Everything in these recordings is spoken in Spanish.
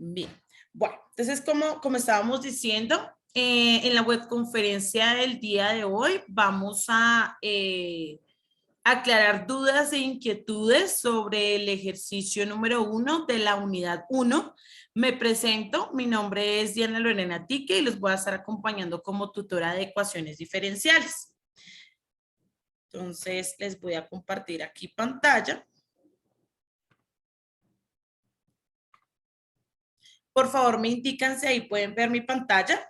Bien, bueno, entonces como estábamos diciendo, en la webconferencia del día de hoy vamos a aclarar dudas e inquietudes sobre el ejercicio número 1 de la unidad 1. Me presento, mi nombre es Diana Lorena Tique y los voy a estar acompañando como tutora de ecuaciones diferenciales. Entonces les voy a compartir aquí pantalla. Por favor, me indican si ahí pueden ver mi pantalla.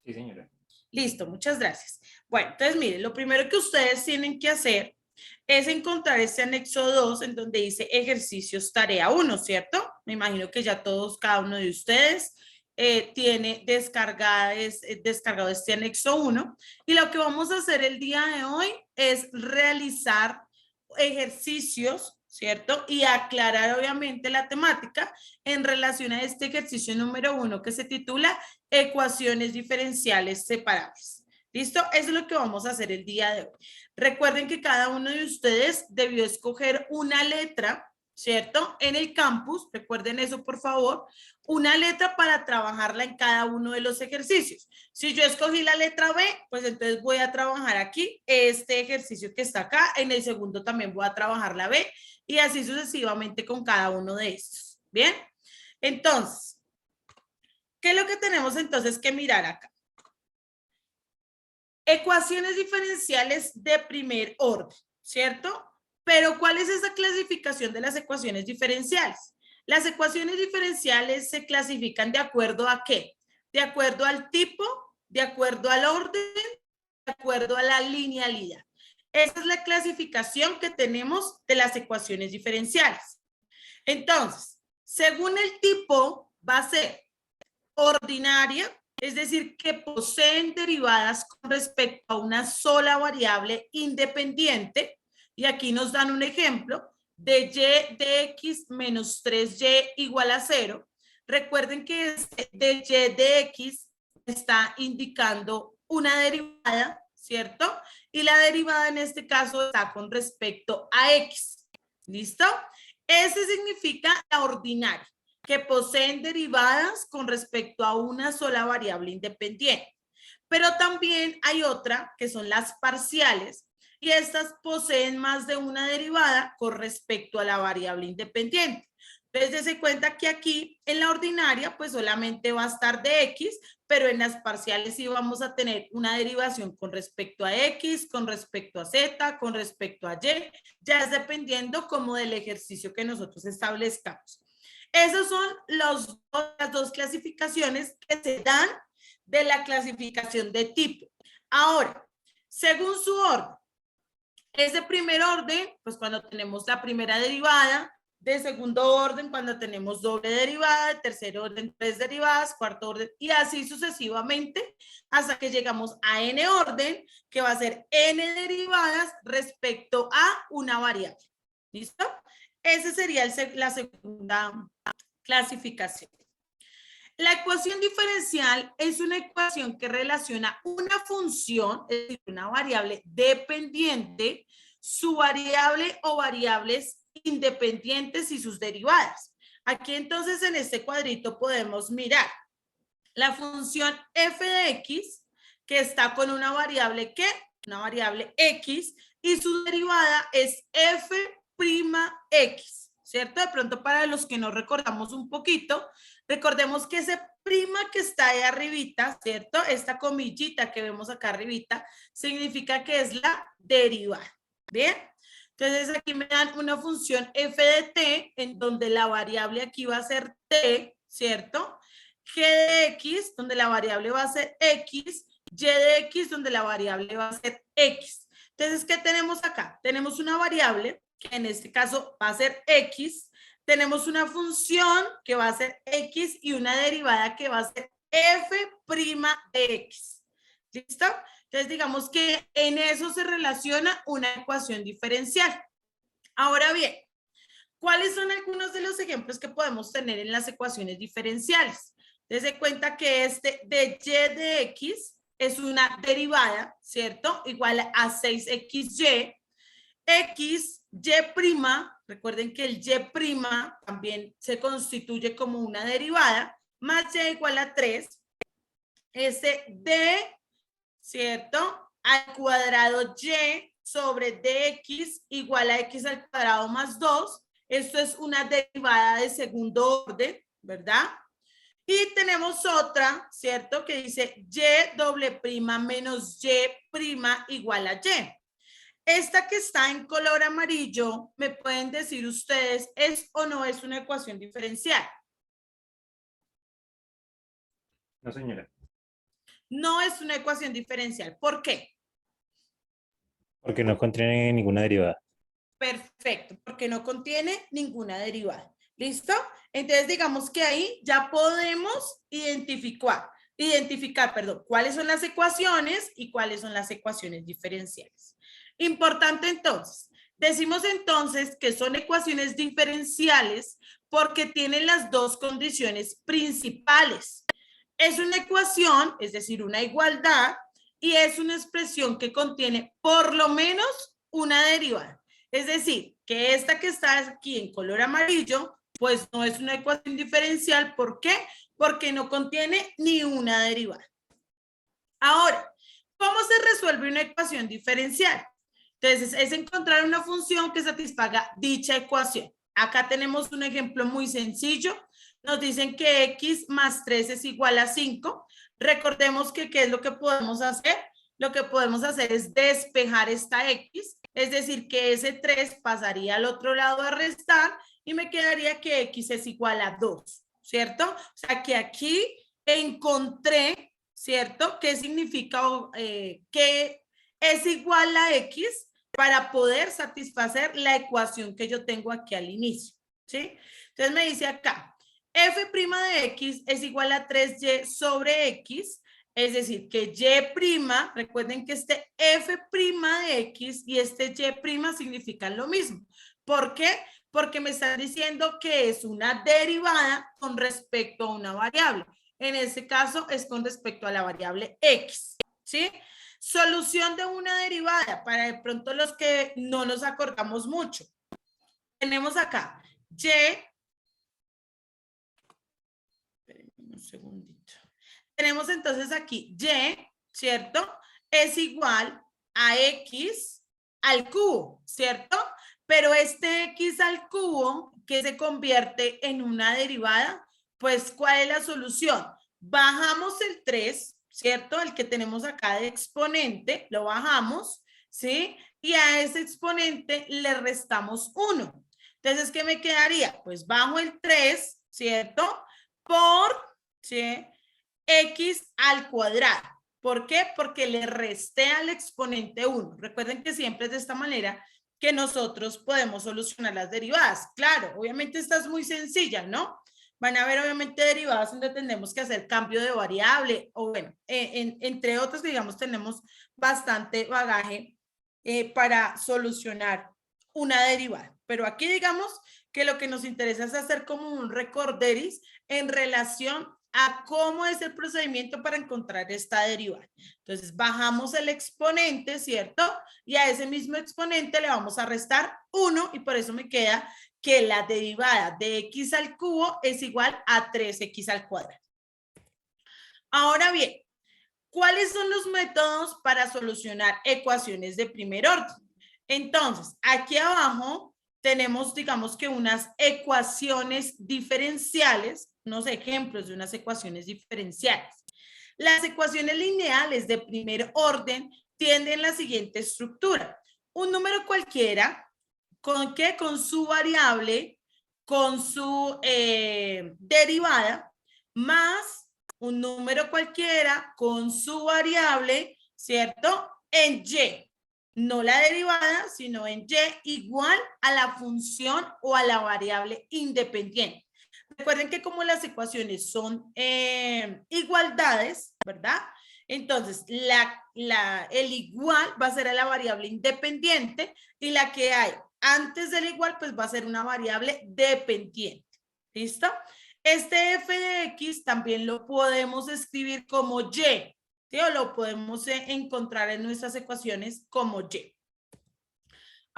Sí, señora. Listo, muchas gracias. Bueno, entonces miren, lo primero que ustedes tienen que hacer es encontrar este anexo 2 en donde dice ejercicios tarea 1, ¿cierto? Me imagino que ya todos, cada uno de ustedes tiene descargado este anexo 1 y lo que vamos a hacer el día de hoy es realizar ejercicios, ¿cierto? Y aclarar obviamente la temática en relación a este ejercicio número 1 que se titula ecuaciones diferenciales separables. ¿Listo? Eso es lo que vamos a hacer el día de hoy. Recuerden que cada uno de ustedes debió escoger una letra, ¿cierto? En el campus, recuerden eso por favor, una letra para trabajarla en cada uno de los ejercicios. Si yo escogí la letra B, pues entonces voy a trabajar aquí este ejercicio que está acá, en el segundo también voy a trabajar la B y así sucesivamente con cada uno de estos. ¿Bien? Entonces, ¿qué es lo que tenemos entonces que mirar acá? Ecuaciones diferenciales de primer orden, ¿cierto? Pero ¿cuál es esa clasificación de las ecuaciones diferenciales? Las ecuaciones diferenciales se clasifican de acuerdo a ¿qué? De acuerdo al tipo, de acuerdo al orden, de acuerdo a la linealidad. Esa es la clasificación que tenemos de las ecuaciones diferenciales. Entonces, según el tipo, va a ser ordinaria, es decir, que poseen derivadas con respecto a una sola variable independiente. Y aquí nos dan un ejemplo de y de x menos 3y igual a 0. Recuerden que este de y de x está indicando una derivada, ¿cierto? Y la derivada en este caso está con respecto a x. ¿Listo? Ese significa la ordinaria, que poseen derivadas con respecto a una sola variable independiente. Pero también hay otra que son las parciales y estas poseen más de una derivada con respecto a la variable independiente. Entonces, se cuenta que aquí en la ordinaria pues solamente va a estar de x, pero en las parciales sí vamos a tener una derivación con respecto a x, con respecto a z, con respecto a y, ya es dependiendo como del ejercicio que nosotros establezcamos. Esas son las dos clasificaciones que se dan de la clasificación de tipo. Ahora, según su orden, ese primer orden, pues cuando tenemos la primera derivada, de segundo orden cuando tenemos doble derivada, de tercer orden 3 derivadas, cuarto orden y así sucesivamente hasta que llegamos a n orden, que va a ser n derivadas respecto a una variable. ¿Listo? Esa sería la segunda clasificación. La ecuación diferencial es una ecuación que relaciona una función, es decir, una variable dependiente, su variable o variables independientes y sus derivadas. Aquí entonces en este cuadrito podemos mirar la función f de x, que está con una variable ¿qué? Una variable x, y su derivada es f' x, ¿cierto? De pronto para los que no recordamos un poquito, recordemos que ese prima que está ahí arribita, ¿cierto? Esta comillita que vemos acá arribita, significa que es la derivada, ¿bien? Entonces aquí me dan una función f de t, en donde la variable aquí va a ser t, ¿cierto? G de x, donde la variable va a ser x, y de x, donde la variable va a ser x. Entonces, ¿qué tenemos acá? Tenemos una variable, que en este caso va a ser x, tenemos una función que va a ser x y una derivada que va a ser f' de x. ¿Listo? Entonces, digamos que en eso se relaciona una ecuación diferencial. Ahora bien, ¿cuáles son algunos de los ejemplos que podemos tener en las ecuaciones diferenciales? Dese cuenta que este de y de x es una derivada, ¿cierto? Igual a 6xy. X, Y', recuerden que el Y' también se constituye como una derivada, más Y igual a 3, ese D, ¿cierto? Al cuadrado Y sobre dx igual a x al cuadrado más 2. Esto es una derivada de segundo orden, ¿verdad? Y tenemos otra, ¿cierto? Que dice y doble prima menos y prima igual a y. Esta que está en color amarillo, ¿me pueden decir ustedes, es o no es una ecuación diferencial? No, señora. No es una ecuación diferencial. ¿Por qué? Porque no contiene ninguna derivada. Perfecto, porque no contiene ninguna derivada. ¿Listo? Entonces, digamos que ahí ya podemos identificar, cuáles son las ecuaciones y cuáles son las ecuaciones diferenciales. Importante entonces, decimos entonces que son ecuaciones diferenciales porque tienen las dos condiciones principales. Es una ecuación, es decir, una igualdad, y es una expresión que contiene por lo menos una derivada. Es decir, que esta que está aquí en color amarillo, pues no es una ecuación diferencial. ¿Por qué? Porque no contiene ni una derivada. Ahora, ¿cómo se resuelve una ecuación diferencial? Entonces, es encontrar una función que satisfaga dicha ecuación. Acá tenemos un ejemplo muy sencillo. Nos dicen que x más 3 es igual a 5. Recordemos que ¿qué es lo que podemos hacer? Lo que podemos hacer es despejar esta x, es decir, que ese 3 pasaría al otro lado a restar y me quedaría que x es igual a 2, ¿cierto? O sea, que aquí encontré, ¿cierto? ¿Qué significa que es igual a x para poder satisfacer la ecuación que yo tengo aquí al inicio, ¿sí? Entonces me dice acá, f' de x es igual a 3y sobre x, es decir, que y', recuerden que este f' de x y este y' significan lo mismo. ¿Por qué? Porque me están diciendo que es una derivada con respecto a una variable. En este caso es con respecto a la variable x, ¿sí? Solución de una derivada, para de pronto los que no nos acordamos mucho. Tenemos acá y, un segundito. Tenemos entonces aquí y, ¿cierto? Es igual a x al cubo, ¿cierto? Pero este x al cubo que se convierte en una derivada, pues ¿cuál es la solución? Bajamos el 3, ¿cierto? El que tenemos acá de exponente, lo bajamos, ¿sí? Y a ese exponente le restamos 1. Entonces, ¿qué me quedaría? Pues bajo el 3, ¿cierto? Por, ¿sí? X al cuadrado. ¿Por qué? Porque le resté al exponente 1. Recuerden que siempre es de esta manera que nosotros podemos solucionar las derivadas. Claro, obviamente esta es muy sencilla, ¿no? Van a haber obviamente derivadas donde tenemos que hacer cambio de variable o bueno, entre otros, digamos, tenemos bastante bagaje para solucionar una derivada. Pero aquí digamos que lo que nos interesa es hacer como un recorderis en relación a cómo es el procedimiento para encontrar esta derivada. Entonces, bajamos el exponente, ¿cierto? Y a ese mismo exponente le vamos a restar 1 y por eso me queda que la derivada de x al cubo es igual a 3x al cuadrado. Ahora bien, ¿cuáles son los métodos para solucionar ecuaciones de primer orden? Entonces, aquí abajo tenemos, digamos que unas ecuaciones diferenciales, unos ejemplos de unas ecuaciones diferenciales. Las ecuaciones lineales de primer orden tienen la siguiente estructura. Un número cualquiera, ¿con qué? Con su variable, con su derivada, más un número cualquiera con su variable, ¿cierto? En y. No la derivada, sino en y igual a la función o a la variable independiente. Recuerden que como las ecuaciones son igualdades, ¿verdad? Entonces, el igual va a ser a la variable independiente y la que hay antes del igual, pues va a ser una variable dependiente. ¿Listo? Este f de x también lo podemos escribir como y, ¿sí? O lo podemos encontrar en nuestras ecuaciones como y.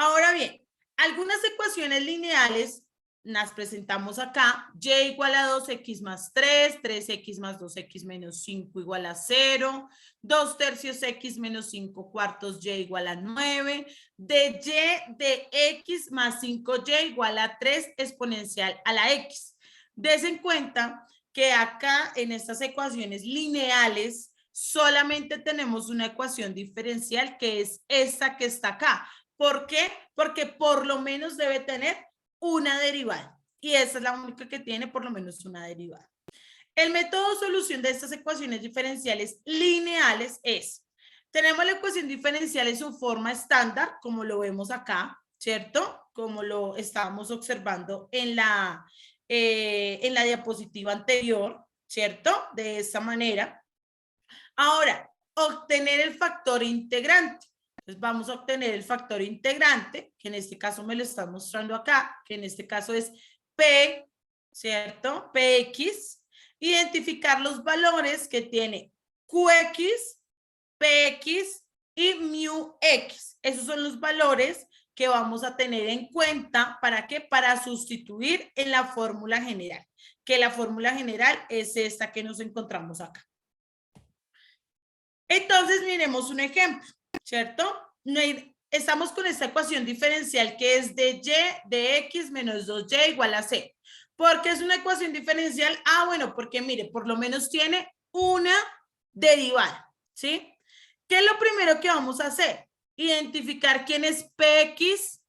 Ahora bien, algunas ecuaciones lineales las presentamos acá. Y igual a 2x más 3, 3x más 2x menos 5 igual a 0, 2 tercios x menos 5 cuartos y igual a 9, de y de x más 5y igual a 3 exponencial a la x. Desen cuenta que acá en estas ecuaciones lineales solamente tenemos una ecuación diferencial que es esta que está acá. ¿Por qué? Porque por lo menos debe tener una derivada. Y esa es la única que tiene por lo menos una derivada. El método de solución de estas ecuaciones diferenciales lineales es, tenemos la ecuación diferencial en su forma estándar, como lo vemos acá, ¿cierto? Como lo estábamos observando en la diapositiva anterior, ¿cierto? De esta manera. Ahora, obtener el factor integrante. Entonces vamos a obtener el factor integrante, que en este caso me lo están mostrando acá, que en este caso es P, ¿cierto? PX. Identificar los valores que tiene QX, PX y MUX. Esos son los valores que vamos a tener en cuenta. ¿Para qué? Para sustituir en la fórmula general, que la fórmula general es esta que nos encontramos acá. Entonces, miremos un ejemplo, ¿cierto? Estamos con esta ecuación diferencial que es de y de x menos 2y igual a c. ¿Por qué es una ecuación diferencial? Ah, bueno, porque mire, por lo menos tiene una derivada, ¿sí? ¿Qué es lo primero que vamos a hacer? Identificar quién es px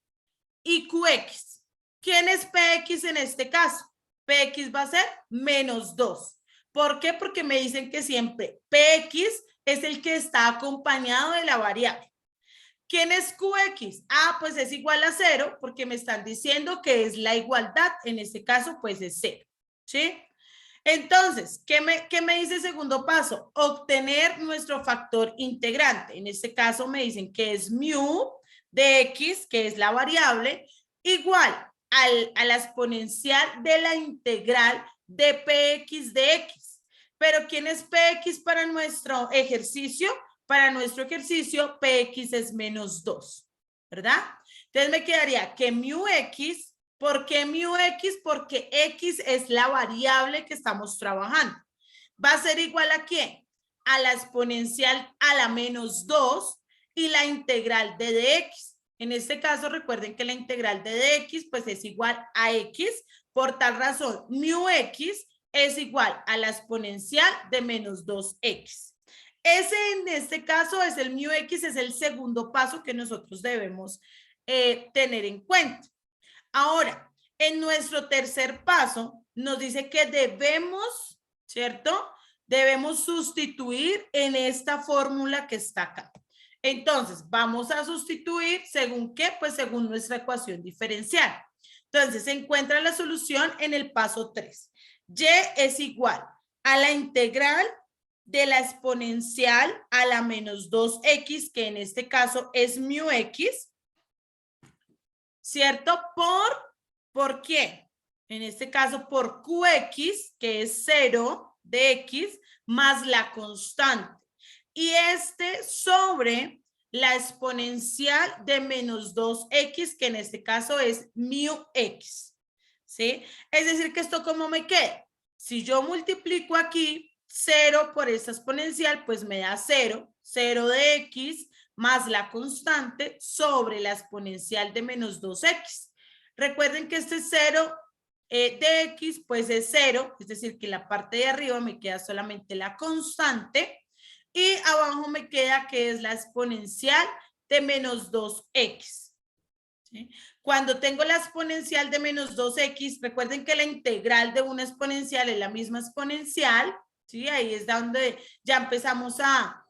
y qx. ¿Quién es px en este caso? Px va a ser menos 2. ¿Por qué? Porque me dicen que siempre px es el que está acompañado de la variable. ¿Quién es QX? Ah, pues es igual a 0 porque me están diciendo que es la igualdad. En este caso, pues es 0. ¿Sí? Entonces, ¿qué me dice el segundo paso? Obtener nuestro factor integrante. En este caso me dicen que es mu de x, que es la variable, igual a la exponencial de la integral de px de x. Pero ¿quién es px para nuestro ejercicio? Para nuestro ejercicio, px es menos 2, ¿verdad? Entonces me quedaría que mu x, ¿por qué mu x? Porque x es la variable que estamos trabajando. ¿Va a ser igual a quién? A la exponencial a la menos 2 y la integral de dx. En este caso, recuerden que la integral de dx pues es igual a x. Por tal razón, mu x es igual a la exponencial de menos 2x. Ese en este caso es el mu x, es el segundo paso que nosotros debemos tener en cuenta. Ahora, en nuestro tercer paso nos dice que debemos, ¿cierto? Debemos sustituir en esta fórmula que está acá. Entonces, vamos a sustituir según qué, pues según nuestra ecuación diferencial. Entonces, se encuentra la solución en el paso 3. Y es igual a la integral de la exponencial a la menos 2x, que en este caso es mu x, ¿cierto? ¿Por qué? En este caso, por qx, que es 0 de x, más la constante. Y sobre la exponencial de menos 2x, que en este caso es mu x, ¿sí? Es decir, que esto, ¿cómo me queda? Si yo multiplico aquí 0 por esta exponencial, pues me da 0, 0 de x más la constante sobre la exponencial de menos 2x. Recuerden que este 0 de x, pues es 0, es decir, que en la parte de arriba me queda solamente la constante y abajo me queda que es la exponencial de menos 2x. ¿Sí? Cuando tengo la exponencial de menos 2x, recuerden que la integral de una exponencial es la misma exponencial, ¿sí? Ahí es donde ya empezamos a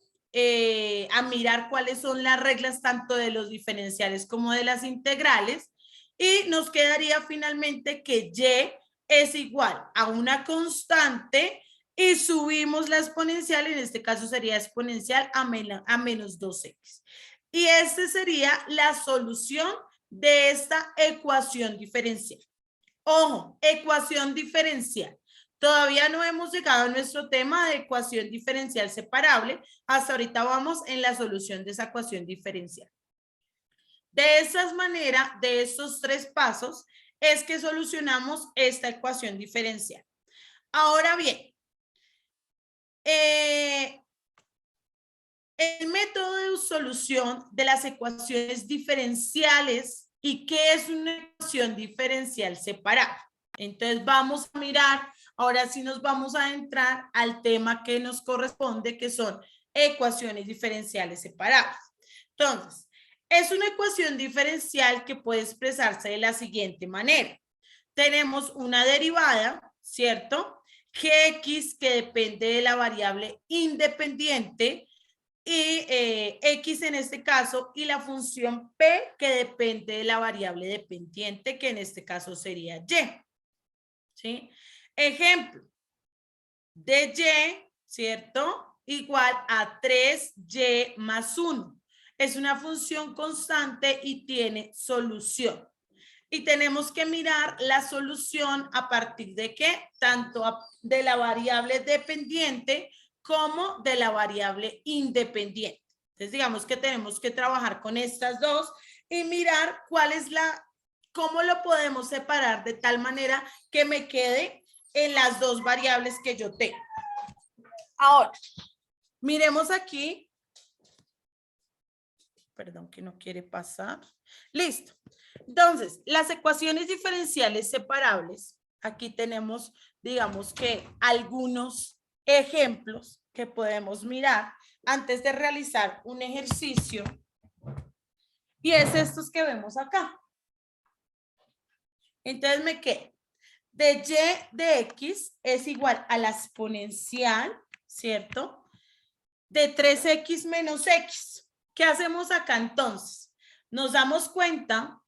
mirar cuáles son las reglas tanto de los diferenciales como de las integrales. Y nos quedaría finalmente que y es igual a una constante y subimos la exponencial, en este caso sería exponencial a menos 2x. Y esta sería la solución de esta ecuación diferencial. Ojo, ecuación diferencial. Todavía no hemos llegado a nuestro tema de ecuación diferencial separable. Hasta ahorita vamos en la solución de esa ecuación diferencial. De esas maneras, de estos 3 pasos, es que solucionamos esta ecuación diferencial. Ahora bien, el método de solución de las ecuaciones diferenciales y qué es una ecuación diferencial separada. Entonces vamos a mirar, ahora sí nos vamos a entrar al tema que nos corresponde, que son ecuaciones diferenciales separadas. Entonces, es una ecuación diferencial que puede expresarse de la siguiente manera. Tenemos una derivada, ¿cierto? Gx que depende de la variable independiente y x en este caso y la función p que depende de la variable dependiente que en este caso sería y. ¿Sí? Ejemplo, dy, ¿cierto? Igual a 3y más 1. Es una función constante y tiene solución. Y tenemos que mirar la solución a partir de qué, tanto de la variable dependiente como de la variable independiente. Entonces, digamos que tenemos que trabajar con estas dos y mirar cuál es cómo lo podemos separar de tal manera que me quede en las dos variables que yo tengo. Ahora, miremos aquí. Perdón, que no quiere pasar. Listo. Entonces, las ecuaciones diferenciales separables, aquí tenemos, digamos que algunos ejemplos que podemos mirar antes de realizar un ejercicio. Y es estos que vemos acá. Entonces me queda de y de x es igual a la exponencial, ¿cierto? De 3x menos x. ¿Qué hacemos acá entonces? Nos damos cuenta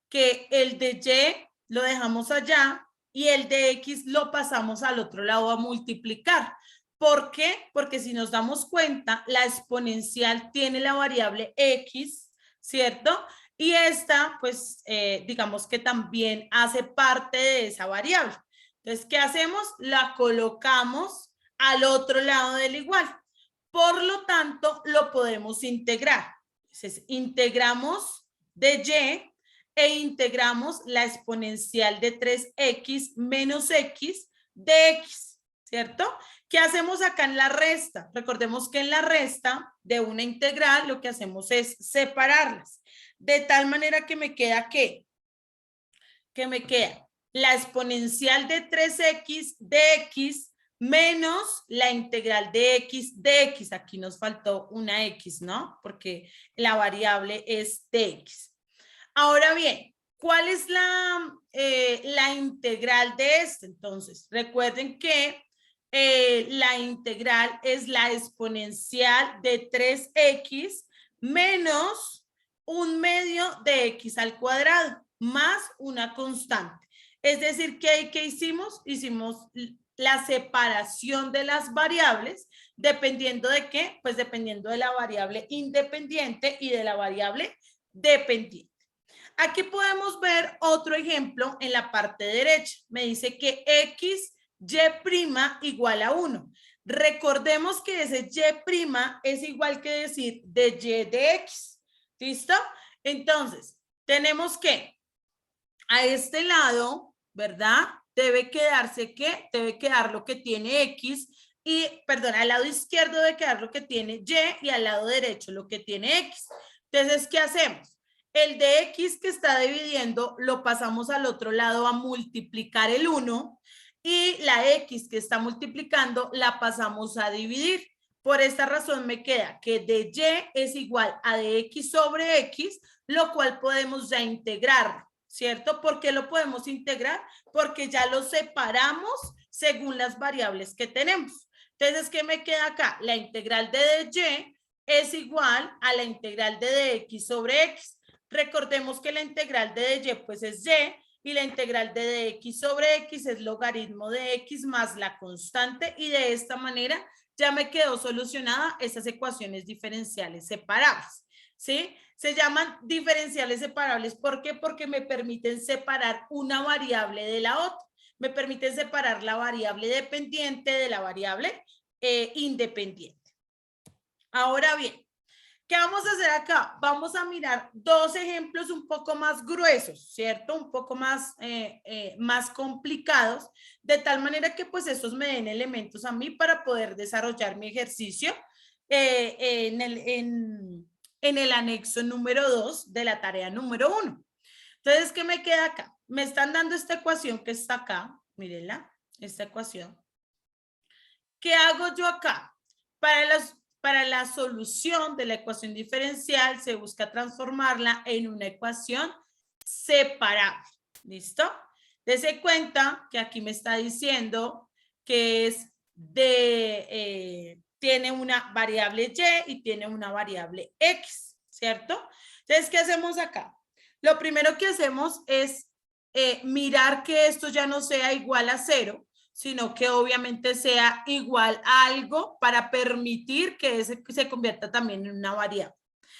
que el de y lo dejamos allá y el de x lo pasamos al otro lado a multiplicar. ¿Por qué? Porque si nos damos cuenta, la exponencial tiene la variable x, ¿cierto? Y esta, pues, digamos que también hace parte de esa variable. Entonces, ¿qué hacemos? La colocamos al otro lado del igual. Por lo tanto, lo podemos integrar. Entonces, integramos de y e integramos la exponencial de 3x menos x de x, ¿cierto? ¿Qué hacemos acá en la resta? Recordemos que en la resta de una integral lo que hacemos es separarlas, de tal manera que me queda ¿qué? Que me queda la exponencial de 3x de x menos la integral de x. Aquí nos faltó una x, ¿no? Porque la variable es de x. Ahora bien, ¿cuál es la integral de este? Entonces, recuerden que la integral es la exponencial de 3x menos un medio de x al cuadrado más una constante. Es decir, ¿qué hicimos? Hicimos la separación de las variables, dependiendo de qué, pues dependiendo de la variable independiente y de la variable dependiente. Aquí podemos ver otro ejemplo en la parte derecha. Me dice que x y' igual a 1. Recordemos que ese y' es igual que decir de y de x. ¿Listo? Entonces, tenemos que a este lado, ¿verdad? Debe quedarse ¿qué? Debe quedar lo que tiene x y, perdón, al lado izquierdo debe quedar lo que tiene y al lado derecho lo que tiene x. Entonces, ¿qué hacemos? El de x que está dividiendo lo pasamos al otro lado a multiplicar el 1 y la x que está multiplicando la pasamos a dividir. Por esta razón me queda que de y es igual a de x sobre x, lo cual podemos ya integrar, ¿cierto? ¿Por qué lo podemos integrar? Porque ya lo separamos según las variables que tenemos. Entonces, ¿qué me queda acá? La integral de y es igual a la integral de dx sobre x. Recordemos que la integral de y pues es y la integral de dx sobre x es logaritmo de x más la constante y de esta manera ya me quedó solucionada esas ecuaciones diferenciales separables, ¿sí? Se llaman diferenciales separables. ¿Por qué? Porque me permiten separar una variable de la otra. Me permiten separar la variable dependiente de la variable independiente. Ahora bien, ¿Qué vamos a hacer acá? Vamos a mirar dos ejemplos un poco más gruesos, ¿cierto? Un poco más, más complicados, de tal manera que pues estos me den elementos a mí para poder desarrollar mi ejercicio en el anexo número 2 de la tarea número 1. Entonces, ¿qué me queda acá? Me están dando esta ecuación que está acá, mírenla, esta ecuación. ¿Qué hago yo acá? Para la solución de la ecuación diferencial se busca transformarla en una ecuación separable. ¿Listo? Dese cuenta que aquí me está diciendo que es tiene una variable y y tiene una variable x, ¿cierto? Entonces, ¿qué hacemos acá? Lo primero que hacemos es mirar que esto ya no sea igual a 0, sino que obviamente sea igual a algo para permitir que ese se convierta también en una variable.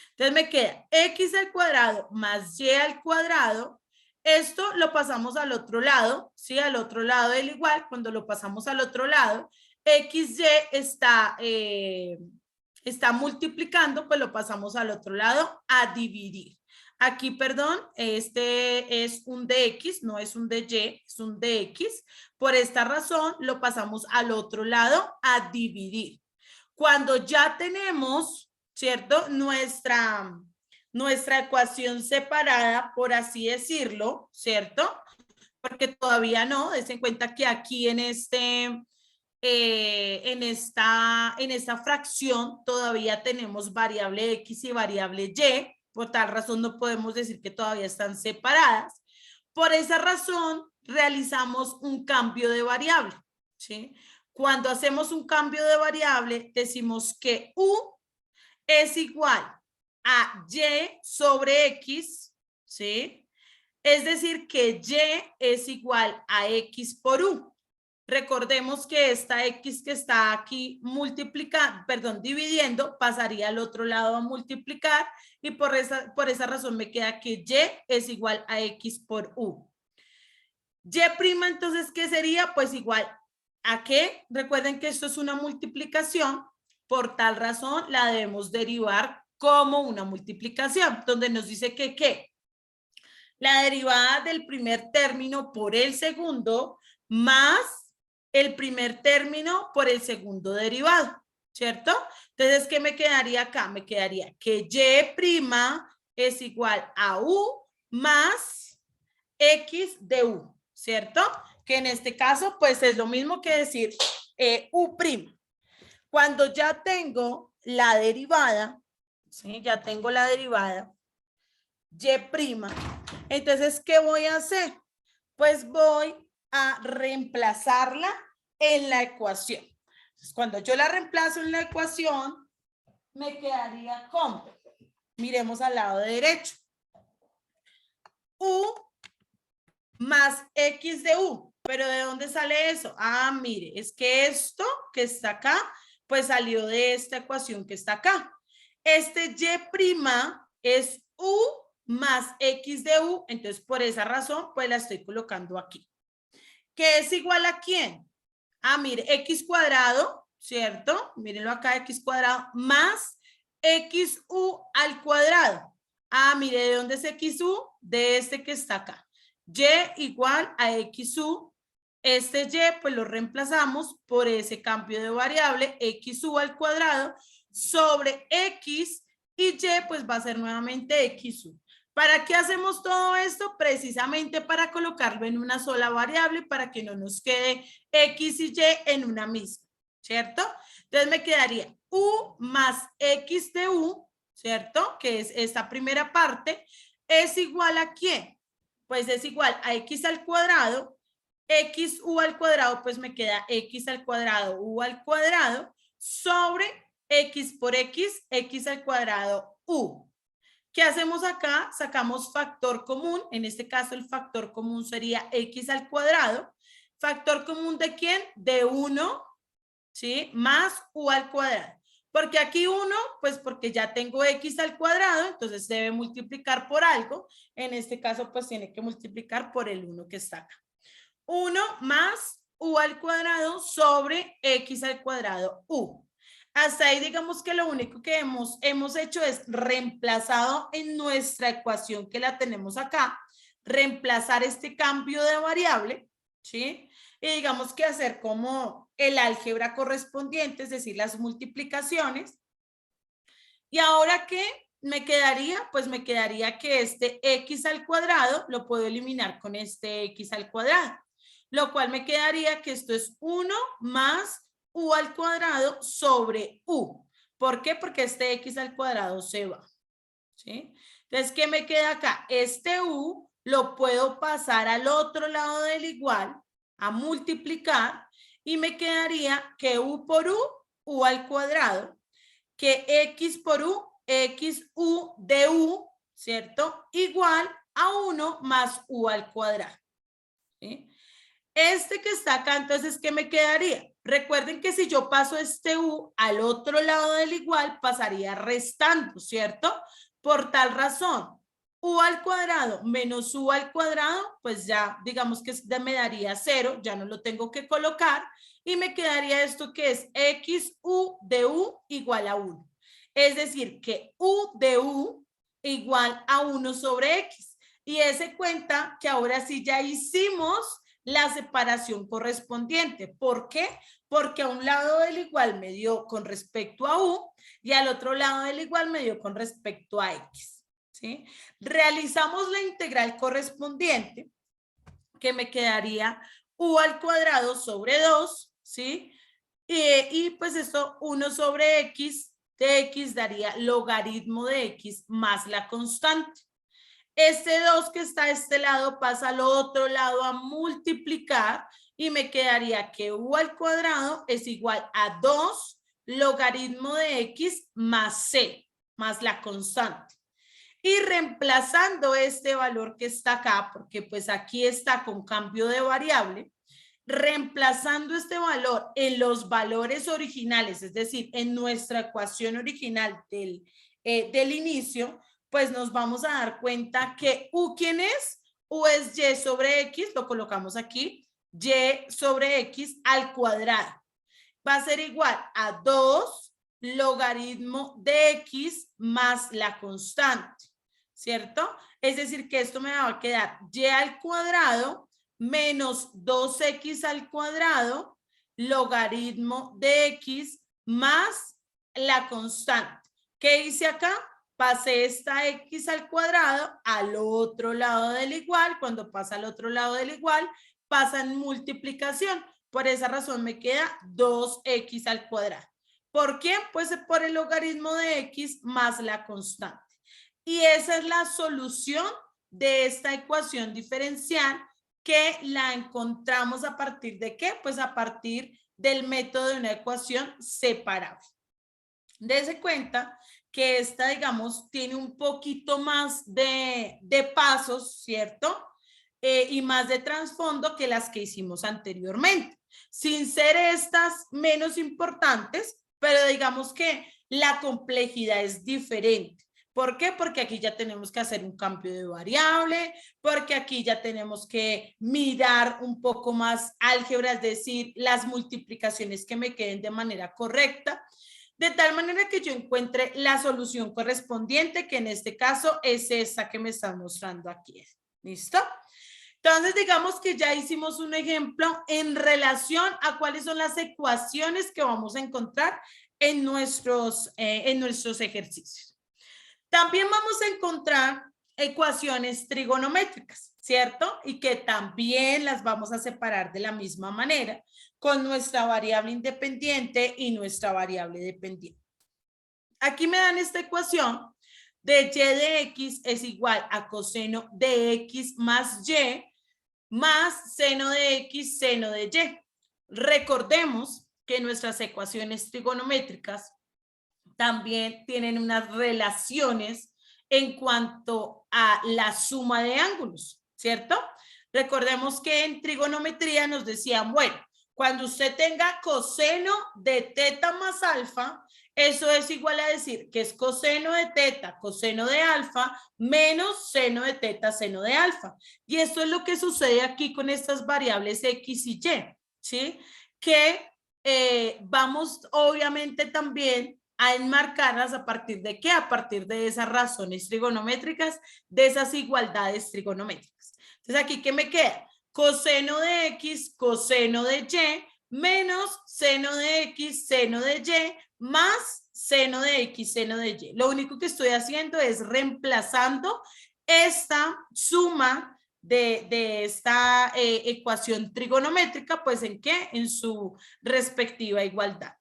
Entonces me queda x al cuadrado más y al cuadrado. Esto lo pasamos al otro lado, ¿sí? Al otro lado del igual, cuando lo pasamos al otro lado, xy está multiplicando, pues lo pasamos al otro lado a dividir. Aquí, perdón, este es un dx, no es un dy, es un dx. Por esta razón, lo pasamos al otro lado a dividir. Cuando ya tenemos, ¿cierto? Nuestra ecuación separada, por así decirlo, ¿cierto? Porque todavía no, des en cuenta que aquí en esta fracción todavía tenemos variable x y variable y, por tal razón no podemos decir que todavía están separadas. Por esa razón realizamos un cambio de variable, ¿sí? Cuando hacemos un cambio de variable decimos que u es igual a y sobre x, ¿sí? Es decir, que y es igual a x por u. Recordemos que esta x que está aquí dividiendo, pasaría al otro lado a multiplicar y por esa razón me queda que y es igual a x por u. Y prima, entonces, ¿qué sería? Pues igual a qué. Recuerden que esto es una multiplicación, por tal razón la debemos derivar como una multiplicación, donde nos dice que ¿qué? La derivada del primer término por el segundo más el primer término por el segundo derivado, ¿cierto? Entonces, ¿qué me quedaría acá? Me quedaría que y' es igual a u más x de u, ¿cierto? Que en este caso, pues es lo mismo que decir u'. Cuando ya tengo la derivada, ¿sí? Ya tengo la derivada y', entonces, ¿qué voy a hacer? Pues voy a reemplazarla en la ecuación. Entonces, cuando yo la reemplazo en la ecuación, me quedaría con, miremos al lado derecho, u más x de u. ¿Pero de dónde sale eso? Ah, mire, es que esto que está acá, pues salió de esta ecuación que está acá. Este y' es u más x de u, entonces por esa razón, pues la estoy colocando aquí. ¿Qué es igual a quién? Ah, mire, x cuadrado, ¿cierto? Mírenlo acá, x cuadrado más xu al cuadrado. Ah, mire, ¿de dónde es xu? De este que está acá. Y igual a xu. Este y, pues lo reemplazamos por ese cambio de variable, xu al cuadrado, sobre x, y y, pues va a ser nuevamente xu. ¿Para qué hacemos todo esto? Precisamente para colocarlo en una sola variable, para que no nos quede x y y en una misma, ¿cierto? Entonces me quedaría u más x de u, ¿cierto? Que es esta primera parte, es igual a ¿quién? Pues es igual a x al cuadrado, xu al cuadrado, pues me queda x al cuadrado, u al cuadrado, sobre x por x al cuadrado, u. ¿Qué hacemos acá? Sacamos factor común. En este caso, el factor común sería x al cuadrado. ¿Factor común de quién? De 1, ¿sí? Más u al cuadrado. Porque aquí 1, pues porque ya tengo x al cuadrado, entonces debe multiplicar por algo. En este caso, pues tiene que multiplicar por el 1 que está acá. 1 más u al cuadrado sobre x al cuadrado u. Hasta ahí digamos que lo único que hemos hecho es reemplazado en nuestra ecuación que la tenemos acá, reemplazar este cambio de variable, ¿sí? Y digamos que hacer como el álgebra correspondiente, es decir, las multiplicaciones. ¿Y ahora qué me quedaría? Pues me quedaría que este x al cuadrado lo puedo eliminar con este x al cuadrado, lo cual me quedaría que esto es 1 más u al cuadrado sobre u. ¿Por qué? Porque este x al cuadrado se va, ¿sí? Entonces, ¿qué me queda acá? Este u lo puedo pasar al otro lado del igual, a multiplicar, y me quedaría que u por u al cuadrado, que x por u, x u de u, ¿cierto? Igual a 1 más u al cuadrado, ¿sí? Este que está acá, entonces, ¿qué me quedaría? Recuerden que si yo paso este u al otro lado del igual, pasaría restando, ¿cierto? Por tal razón, u al cuadrado menos u al cuadrado, pues ya digamos que me daría 0, ya no lo tengo que colocar, y me quedaría esto que es x u de u igual a 1. Es decir, que u de u igual a 1 sobre x. Y ese cuenta que ahora sí ya hicimos la separación correspondiente. ¿Por qué? Porque a un lado del igual me dio con respecto a u y al otro lado del igual me dio con respecto a x, ¿sí? Realizamos la integral correspondiente, que me quedaría u al cuadrado sobre 2, ¿sí? Y pues esto 1 sobre x de x daría logaritmo de x más la constante. Este 2 que está a este lado pasa al otro lado a multiplicar y me quedaría que u al cuadrado es igual a 2 logaritmo de x más c, más la constante. Y reemplazando este valor que está acá, porque pues aquí está con cambio de variable, reemplazando este valor en los valores originales, es decir, en nuestra ecuación original del inicio, pues nos vamos a dar cuenta que u, ¿quién es? U es y sobre x, lo colocamos aquí, y sobre x al cuadrado. Va a ser igual a 2 logaritmo de x más la constante, ¿cierto? Es decir, que esto me va a quedar y al cuadrado menos 2x al cuadrado logaritmo de x más la constante. ¿Qué hice acá? Pasé esta x al cuadrado al otro lado del igual. Cuando pasa al otro lado del igual, pasa en multiplicación. Por esa razón me queda 2x al cuadrado. ¿Por qué? Pues por el logaritmo de x más la constante. Y esa es la solución de esta ecuación diferencial que la encontramos a partir de ¿qué? Pues a partir del método de una ecuación separable. Dese cuenta que esta, digamos, tiene un poquito más de pasos, ¿cierto? Y más de trasfondo que las que hicimos anteriormente. Sin ser estas menos importantes, pero digamos que la complejidad es diferente. ¿Por qué? Porque aquí ya tenemos que hacer un cambio de variable, porque aquí ya tenemos que mirar un poco más álgebra, es decir, las multiplicaciones que me queden de manera correcta, de tal manera que yo encuentre la solución correspondiente, que en este caso es esta que me están mostrando aquí. ¿Listo? Entonces, digamos que ya hicimos un ejemplo en relación a cuáles son las ecuaciones que vamos a encontrar en nuestros ejercicios. También vamos a encontrar ecuaciones trigonométricas, ¿cierto? Y que también las vamos a separar de la misma manera con nuestra variable independiente y nuestra variable dependiente. Aquí me dan esta ecuación de y de x es igual a coseno de x más y más seno de x, seno de y. Recordemos que nuestras ecuaciones trigonométricas también tienen unas relaciones en cuanto a la suma de ángulos, ¿cierto? Recordemos que en trigonometría nos decían, bueno, cuando usted tenga coseno de teta más alfa, eso es igual a decir que es coseno de teta, coseno de alfa, menos seno de teta, seno de alfa. Y esto es lo que sucede aquí con estas variables x y y, ¿sí? Que vamos obviamente también a enmarcarlas a partir de qué, a partir de esas razones trigonométricas, de esas igualdades trigonométricas. Entonces aquí, ¿qué me queda? Coseno de X, coseno de Y, menos seno de X, seno de Y, más seno de X, seno de Y. Lo único que estoy haciendo es reemplazando esta suma de esta ecuación trigonométrica, pues ¿en qué? En su respectiva igualdad.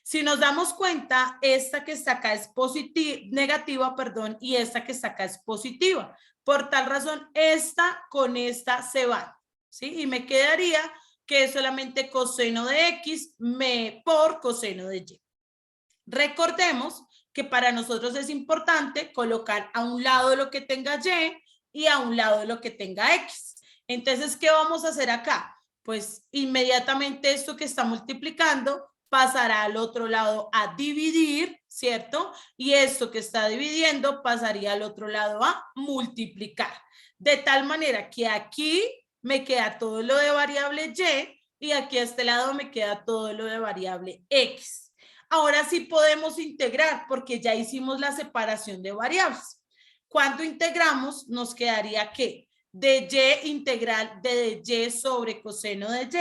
Si nos damos cuenta, esta que está acá es positiva, negativa, perdón, y esta que está acá es positiva. Por tal razón, esta con esta se van, ¿sí? Y me quedaría que es solamente coseno de X por coseno de Y. Recordemos que para nosotros es importante colocar a un lado lo que tenga Y y a un lado lo que tenga X. Entonces, ¿qué vamos a hacer acá? Pues inmediatamente esto que está multiplicando pasará al otro lado a dividir, ¿cierto? Y esto que está dividiendo pasaría al otro lado a multiplicar. De tal manera que aquí me queda todo lo de variable Y y aquí a este lado me queda todo lo de variable X. Ahora sí podemos integrar porque ya hicimos la separación de variables. Cuando integramos nos quedaría que de Y integral de Y sobre coseno de Y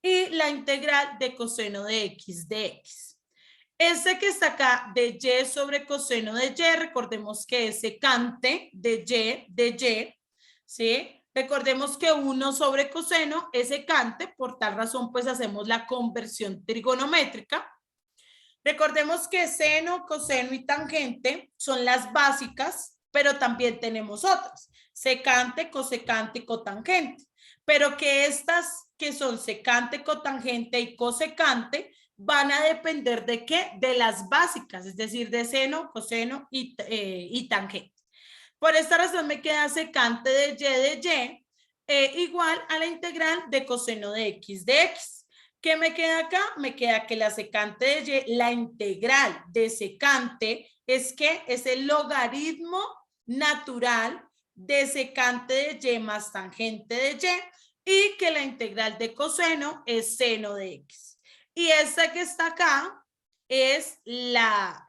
y la integral de coseno de X. Este que está acá de Y sobre coseno de Y, recordemos que es secante de Y, ¿sí? Recordemos que 1 sobre coseno es secante, por tal razón pues hacemos la conversión trigonométrica. Recordemos que seno, coseno y tangente son las básicas, pero también tenemos otras, secante, cosecante y cotangente. Pero que estas que son secante, cotangente y cosecante van a depender de qué? De las básicas, es decir, de seno, coseno y tangente. Por esta razón me queda secante de Y igual a la integral de coseno de X. ¿Qué me queda acá? Me queda que la secante de Y, la integral de secante es que es el logaritmo natural de secante de Y más tangente de Y que la integral de coseno es seno de X. Y esta que está acá es la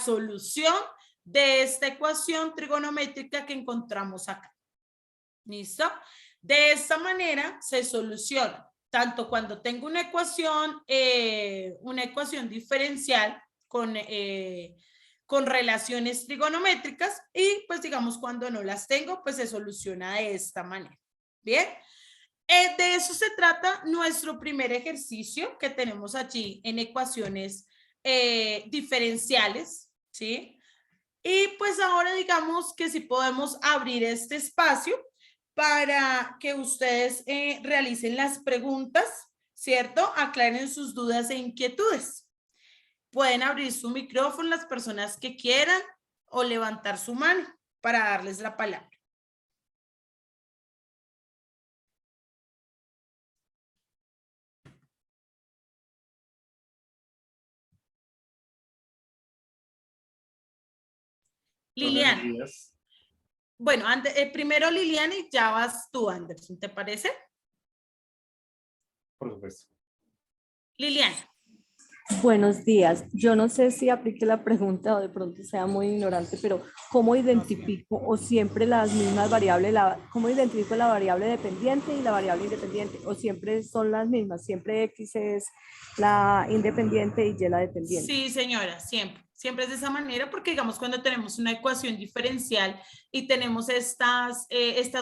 solución de esta ecuación trigonométrica que encontramos acá. ¿Listo? De esta manera se soluciona tanto cuando tengo una ecuación diferencial con relaciones trigonométricas y pues digamos cuando no las tengo pues se soluciona de esta manera. Bien, de eso se trata nuestro primer ejercicio que tenemos allí en ecuaciones diferenciales, ¿sí? Y pues ahora digamos que si podemos abrir este espacio para que ustedes realicen las preguntas, ¿cierto? Aclaren sus dudas e inquietudes. Pueden abrir su micrófono las personas que quieran o levantar su mano para darles la palabra. Liliana. Bueno, primero Liliana y ya vas tú, Anderson, ¿te parece? Por supuesto. Liliana. Buenos días. Yo no sé si aplique la pregunta o de pronto sea muy ignorante, pero ¿cómo identifico o siempre las mismas variables? ¿Cómo identifico la variable dependiente y la variable independiente? ¿O siempre son las mismas? ¿Siempre X es la independiente y Y la dependiente? Sí, señora, siempre. Siempre es de esa manera porque, digamos, cuando tenemos una ecuación diferencial y tenemos estas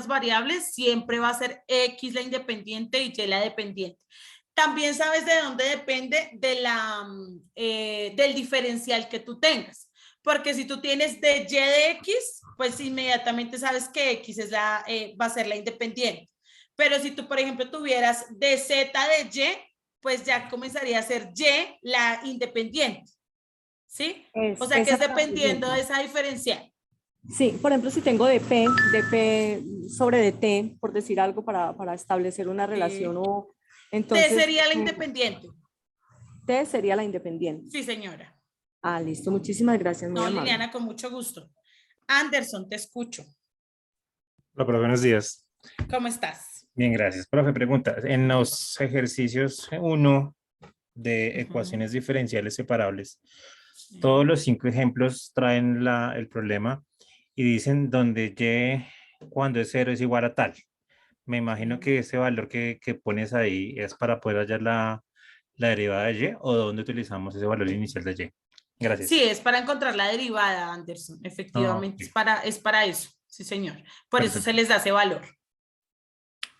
variables, siempre va a ser X la independiente y Y la dependiente. También sabes de dónde depende del diferencial que tú tengas. Porque si tú tienes de Y de X, pues inmediatamente sabes que X es va a ser la independiente. Pero si tú, por ejemplo, tuvieras de Z de Y, pues ya comenzaría a ser Y la independiente. ¿Sí? O sea que es dependiendo de esa diferencial. Sí, por ejemplo, si tengo de P sobre de T, por decir algo para establecer una relación o entonces... T sería la independiente. T sería la independiente. Sí, señora. Ah, listo. Muchísimas gracias. Muy amable. Liliana, con mucho gusto. Anderson, te escucho. Hola, pero buenos días. ¿Cómo estás? Bien, gracias. Profe, pregunta. En los ejercicios uno de Ujú, ecuaciones diferenciales separables, todos sí, los 5 ejemplos traen el problema y dicen donde y cuando es cero es igual a tal. Me imagino sí. que ese valor que pones ahí es para poder hallar la derivada de y o dónde utilizamos ese valor inicial de y. Sí, Gracias. es para encontrar la derivada, Anderson. Ah, Efectivamente, ok. es para eso. Sí, señor. Por eso se Perfecto. les da ese valor.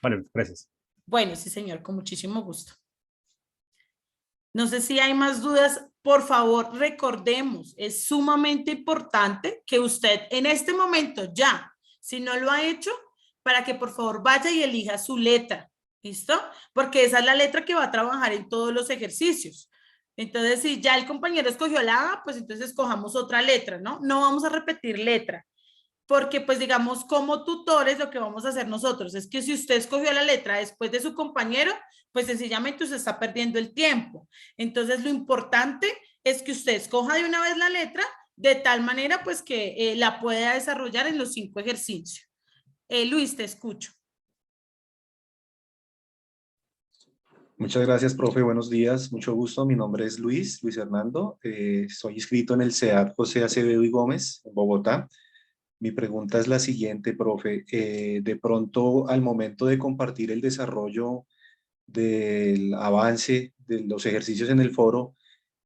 Vale, gracias. Bueno, sí, señor, con muchísimo gusto. No sé si hay más dudas. Por favor, recordemos, es sumamente importante que usted en este momento ya, si no lo ha hecho, para que por favor vaya y elija su letra. ¿Listo? Porque esa es la letra que va a trabajar en todos los ejercicios. Entonces, si ya el compañero escogió la A, pues entonces escojamos otra letra, ¿no? No vamos a repetir letra porque pues digamos como tutores lo que vamos a hacer nosotros es que si usted escogió la letra después de su compañero, pues sencillamente usted está perdiendo el tiempo. Entonces lo importante es que usted escoja de una vez la letra de tal manera pues que la pueda desarrollar en los 5 ejercicios. Luis, te escucho. Muchas gracias, profe. Buenos días. Mucho gusto. Mi nombre es Luis Hernando. Soy inscrito en el CEAD José Acevedo y Gómez, en Bogotá. Mi pregunta es la siguiente, profe. De pronto, al momento de compartir el desarrollo del avance de los ejercicios en el foro,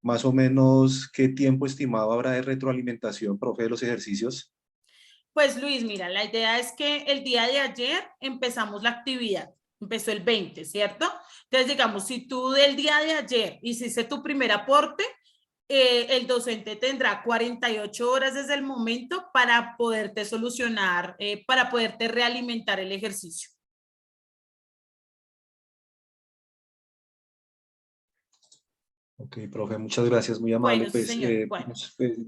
más o menos, ¿qué tiempo estimado habrá de retroalimentación, profe, de los ejercicios? Pues Luis, mira, la idea es que el día de ayer empezamos la actividad, empezó el 20, ¿cierto? Entonces, digamos, si tú del día de ayer hiciste tu primer aporte, el docente tendrá 48 horas desde el momento para poderte solucionar, para poderte realimentar el ejercicio. Ok, profe, muchas gracias, muy amable. Bueno, sí, Pues, señor. Bueno,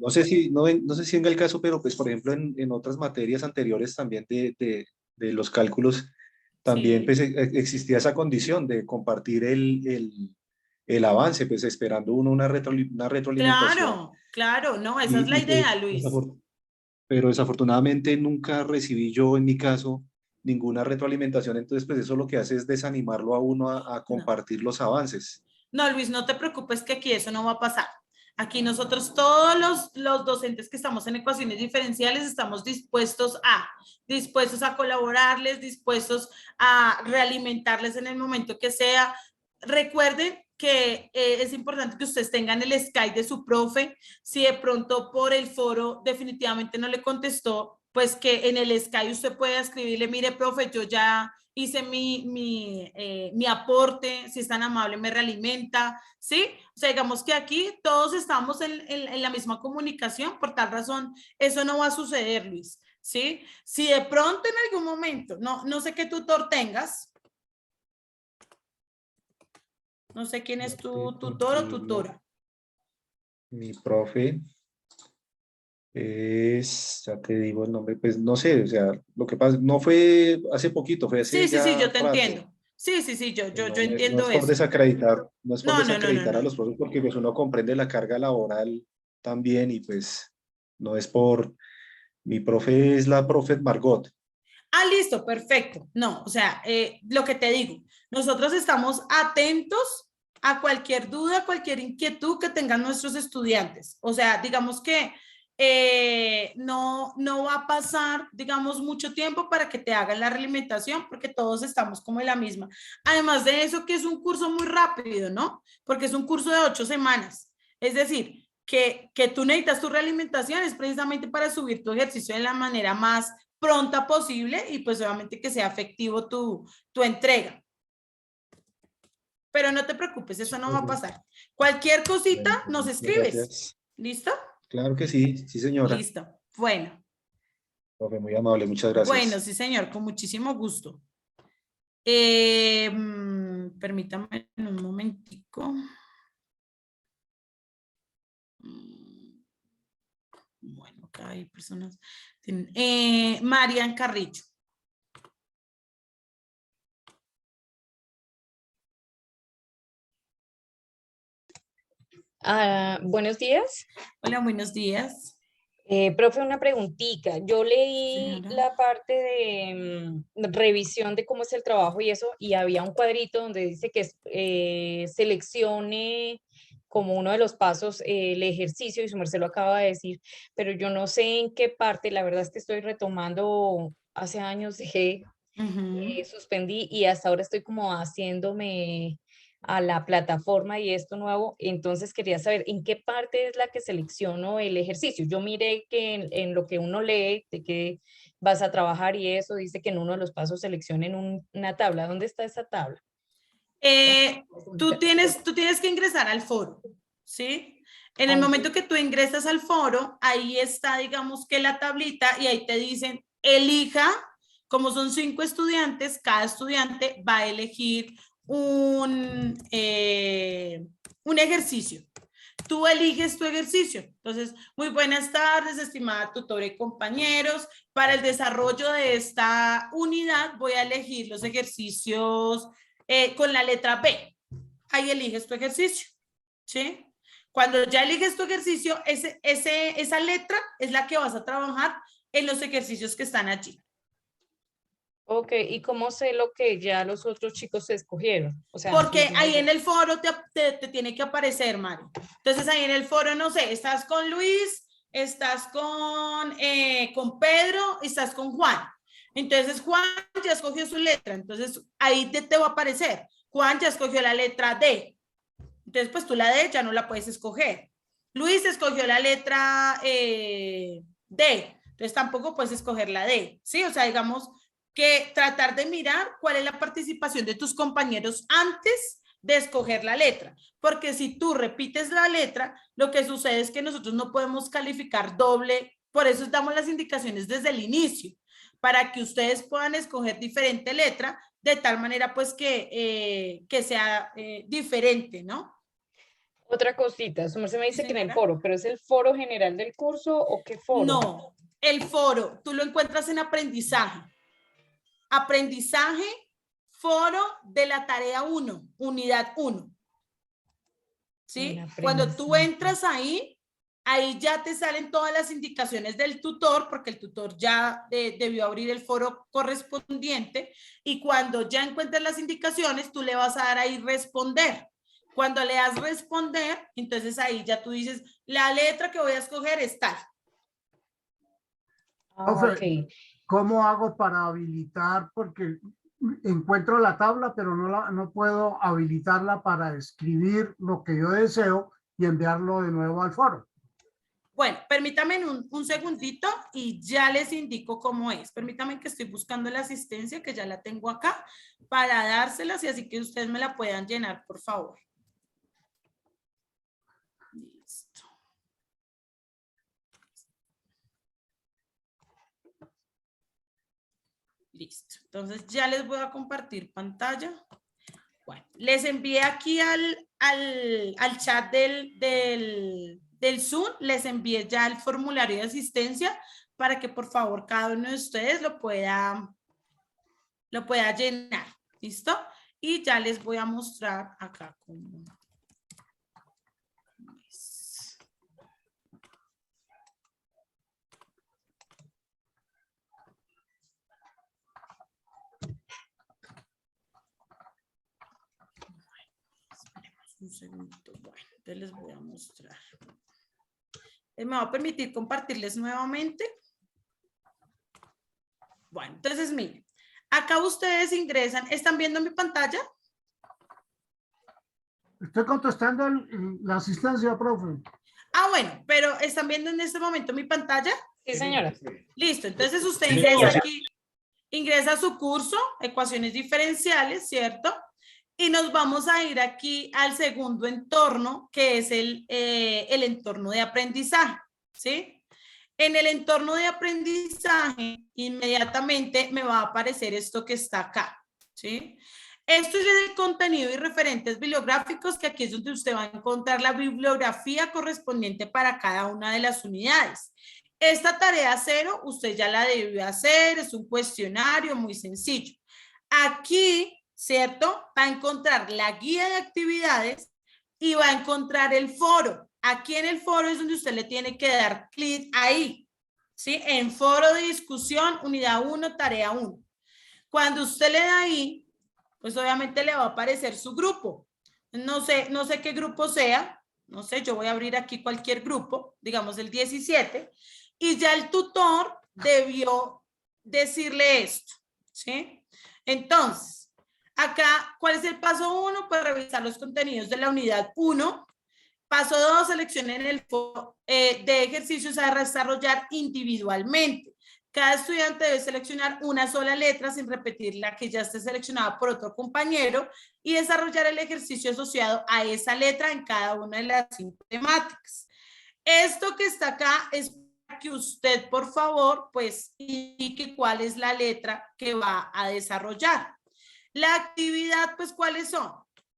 no sé si, no sé si venga el caso, pero pues, por ejemplo, en otras materias anteriores también de los cálculos, también sí. pues, existía esa condición de compartir el avance, pues esperando uno una retroalimentación. Claro, claro, no, esa es la idea, Pues, Luis. pero desafortunadamente nunca recibí yo, en mi caso, ninguna retroalimentación. Entonces, pues eso lo que hace es desanimarlo a uno a No. compartir los avances. No, Luis, no te preocupes que aquí eso no va a pasar. Aquí nosotros, todos los docentes que estamos en ecuaciones diferenciales, estamos dispuestos a colaborarles, dispuestos a realimentarles en el momento que sea. Recuerden que es importante que ustedes tengan el Skype de su profe. Si de pronto por el foro definitivamente no le contestó, pues que en el Skype usted pueda escribirle, mire, profe, yo ya hice mi aporte, si es tan amable me realimenta, ¿sí? O sea, digamos que aquí todos estamos en la misma comunicación, por tal razón, eso no va a suceder, Luis, ¿sí? Si de pronto en algún momento, no sé qué tutor tengas, no sé quién es tu tutor o Aquí tutora. mi profe es, ya te digo el nombre, pues no sé, o sea, lo que pasa, no fue hace poquito, fue hace Sí, ya yo te rato. entiendo. Sí, yo No entiendo es por eso. desacreditar, no es por desacreditar a No. los profes, porque pues uno comprende la carga laboral también y pues no es por, mi profe es la profe Margot. Ah, listo, perfecto. No, o sea, lo que te digo, nosotros estamos atentos a cualquier duda, cualquier inquietud que tengan nuestros estudiantes. O sea, digamos que no va a pasar, digamos, mucho tiempo para que te hagan la realimentación, porque todos estamos como en la misma. Además de eso, que es un curso muy rápido, ¿no? Porque es un curso de 8 semanas. Es decir, que tú necesitas tu realimentación es precisamente para subir tu ejercicio de la manera más pronta posible y pues obviamente que sea efectivo tu entrega. Pero no te preocupes, eso Sí, no va a profe. pasar. Cualquier cosita Bueno, pues, nos muchas escribes. gracias. ¿Listo? Claro que sí, sí señora. Listo. Bueno, Profe, muy amable, muchas bueno, gracias. sí señor, con muchísimo gusto. Permítame un momentico. Bueno, acá hay personas. Marian Carrillo. Buenos días. Hola, buenos días. Profe, una preguntita. Yo leí Señora. la parte de revisión de cómo es el trabajo y eso, y había un cuadrito donde dice que seleccione como uno de los pasos el ejercicio, y su merced lo acaba de decir, pero yo no sé en qué parte. La verdad es que estoy retomando, hace años dejé, Ujú. suspendí y hasta ahora estoy como haciéndome a la plataforma y esto nuevo. Entonces quería saber en qué parte es la que selecciono el ejercicio. Yo miré que en lo que uno lee, de que vas a trabajar y eso, dice que en uno de los pasos seleccionen una tabla. ¿Dónde está esa tabla? Tú tienes que ingresar al foro, ¿sí? En el Ah, momento que tú ingresas al foro, ahí está, digamos que la tablita y ahí te dicen, elija, como son 5 estudiantes, cada estudiante va a elegir un ejercicio. Tú eliges tu ejercicio. Entonces, muy buenas tardes, estimada tutora y compañeros. Para el desarrollo de esta unidad voy a elegir los ejercicios con la letra B. Ahí eliges tu ejercicio, ¿sí? Cuando ya eliges tu ejercicio, esa letra es la que vas a trabajar en los ejercicios que están allí. ok, ¿y cómo sé lo que ya los otros chicos se escogieron? O sea, Porque ahí en el foro te tiene que aparecer, Mari. Entonces ahí en el foro, no sé, estás con Luis, estás con Pedro, estás con Juan. Entonces Juan ya escogió su letra, entonces ahí te va a aparecer. Juan ya escogió la letra D. Entonces pues tú la D ya no la puedes escoger. Luis escogió la letra D. Entonces tampoco puedes escoger la D. ¿Sí? O sea, digamos que tratar de mirar cuál es la participación de tus compañeros antes de escoger la letra, porque si tú repites la letra, lo que sucede es que nosotros no podemos calificar doble, por eso damos las indicaciones desde el inicio, para que ustedes puedan escoger diferente letra, de tal manera pues que sea diferente, ¿no? otra cosita, su merced me Sí, dice que en el señora. foro, pero ¿es el foro general del curso o qué foro? No, el foro, tú lo encuentras en aprendizaje. Aprendizaje, foro de la tarea 1, unidad 1. ¿Sí? Cuando tú entras ahí ya te salen todas las indicaciones del tutor, porque el tutor ya debió abrir el foro correspondiente, y cuando ya encuentres las indicaciones, tú le vas a dar ahí responder. Cuando le das responder, entonces ahí ya tú dices, la letra que voy a escoger es tal. Ah, Profe, ok. ¿cómo hago para habilitar? Porque encuentro la tabla, pero no puedo habilitarla para escribir lo que yo deseo y enviarlo de nuevo al foro. Bueno, permítame un segundito y ya les indico cómo es. Permítame que estoy buscando la asistencia, que ya la tengo acá, para dárselas y así que ustedes me la puedan llenar, por favor. Listo. Listo. Entonces ya les voy a compartir pantalla. Bueno, les envié aquí al chat del Zoom, les envié ya el formulario de asistencia para que por favor cada uno de ustedes lo pueda llenar. ¿Listo? Y ya les voy a mostrar acá cómo es. Un segundito. Bueno, entonces les voy a mostrar. Me va a permitir compartirles nuevamente. Bueno, entonces miren, acá ustedes ingresan, ¿están viendo mi pantalla? Estoy contestando la asistencia, profe. Ah, bueno, pero ¿están viendo en este momento mi pantalla? Sí, señora. Listo, entonces usted ingresa aquí, ingresa a su curso, ecuaciones diferenciales, ¿cierto? Y nos vamos a ir aquí al segundo entorno, que es el entorno de aprendizaje, ¿sí? En el entorno de aprendizaje, inmediatamente me va a aparecer esto que está acá, ¿sí? Esto es el contenido y referentes bibliográficos, que aquí es donde usted va a encontrar la bibliografía correspondiente para cada una de las unidades. Esta tarea 0, usted ya la debió hacer, es un cuestionario muy sencillo. Aquí, ¿cierto? Va a encontrar la guía de actividades y va a encontrar el foro. Aquí en el foro es donde usted le tiene que dar clic ahí, ¿sí? En foro de discusión, unidad 1, tarea 1. Cuando usted le da ahí, pues obviamente le va a aparecer su grupo. No sé qué grupo sea, no sé, yo voy a abrir aquí cualquier grupo, digamos el 17, y ya el tutor debió decirle esto, ¿sí? Entonces, acá, ¿cuál es el paso 1? Pues revisar los contenidos de la unidad 1. Paso 2, seleccionen el foro de ejercicios a desarrollar individualmente. Cada estudiante debe seleccionar una sola letra sin repetir la que ya esté seleccionada por otro compañero y desarrollar el ejercicio asociado a esa letra en cada una de las 5 temáticas. Esto que está acá es para que usted, por favor, pues indique cuál es la letra que va a desarrollar. La actividad, pues, ¿cuáles son?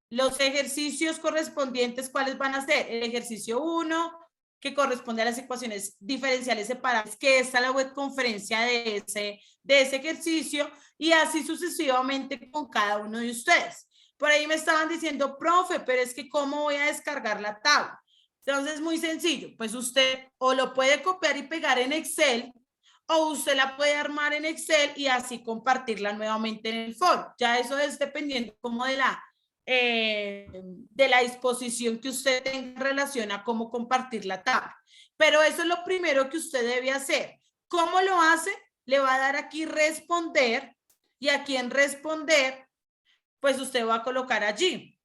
Los ejercicios correspondientes, ¿cuáles van a ser? El ejercicio 1, que corresponde a las ecuaciones diferenciales separadas, que está la web conferencia de ese ejercicio, y así sucesivamente con cada uno de ustedes. Por ahí me estaban diciendo, profe, pero es que ¿cómo voy a descargar la tabla? Entonces, muy sencillo, pues usted o lo puede copiar y pegar en Excel, o usted la puede armar en Excel y así compartirla nuevamente en el foro. Ya eso es dependiendo como de la disposición que usted tenga en relación a cómo compartir la tabla. Pero eso es lo primero que usted debe hacer. ¿Cómo lo hace? Le va a dar aquí responder, y aquí en responder, pues usted va a colocar allí.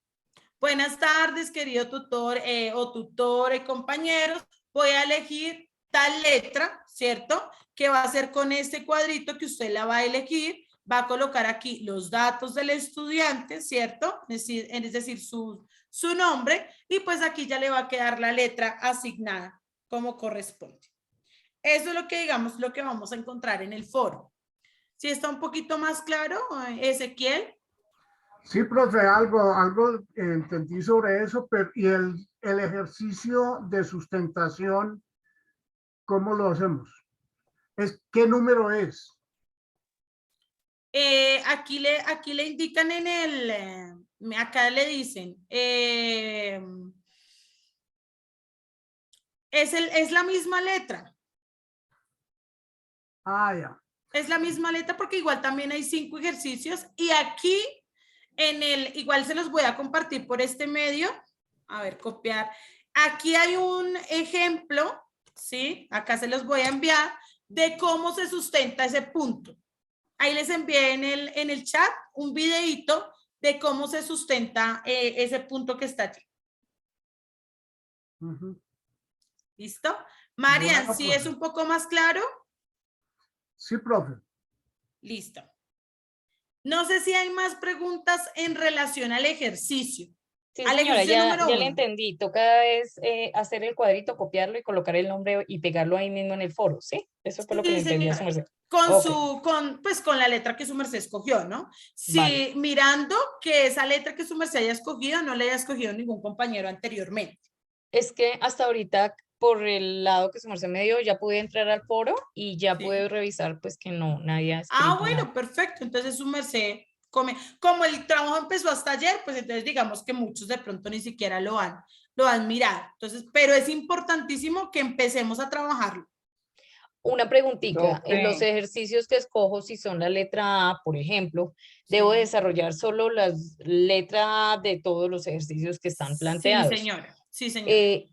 Buenas tardes, querido tutor o tutor, compañeros. Voy a elegir tal letra, ¿cierto? Que va a ser con este cuadrito que usted la va a elegir. Va a colocar aquí los datos del estudiante, ¿cierto? Es decir, su nombre, y pues aquí ya le va a quedar la letra asignada como corresponde. Eso es lo que, digamos, lo que vamos a encontrar en el foro. ¿Sí está un poquito más claro, Ezequiel? Sí, profe, algo entendí sobre eso, pero ¿y el ejercicio de sustentación, cómo lo hacemos? ¿Qué número es? Aquí le indican en acá le dicen, es la misma letra. Ah, ya. Es la misma letra porque igual también hay 5 ejercicios, y aquí igual se los voy a compartir por este medio. A ver, copiar. Aquí hay un ejemplo, ¿sí? Acá se los voy a enviar de cómo se sustenta ese punto. Ahí les envié en el chat un videito de cómo se sustenta ese punto que está allí. ¿Listo? Marian, ¿sí es un poco más claro? Sí, profe. Listo. No sé si hay más preguntas en relación al ejercicio. Sí, Al señora, ejercicio número ya 1. le entendí. Toca es hacer el cuadrito, copiarlo y colocar el nombre y pegarlo ahí mismo en el foro, ¿sí? Eso fue lo que le entendí a su merced. Con la letra que su merced escogió, ¿no? Sí, vale. Mirando que esa letra que su merced haya escogido no le haya escogido ningún compañero anteriormente. Es que hasta ahorita, por el lado que su merced me dio, ya pude entrar al foro y ya pude revisar pues que no, nadie ha escrito. Ah, bueno, nada. Perfecto. Entonces su merced, como el trabajo empezó hasta ayer, pues entonces digamos que muchos de pronto ni siquiera lo han mirado. Entonces, pero es importantísimo que empecemos a trabajarlo. Una preguntita, en los ejercicios que escojo, si son la letra A, por ejemplo, ¿debo desarrollar solo las letras de todos los ejercicios que están planteados? Sí, señora. Sí, señora.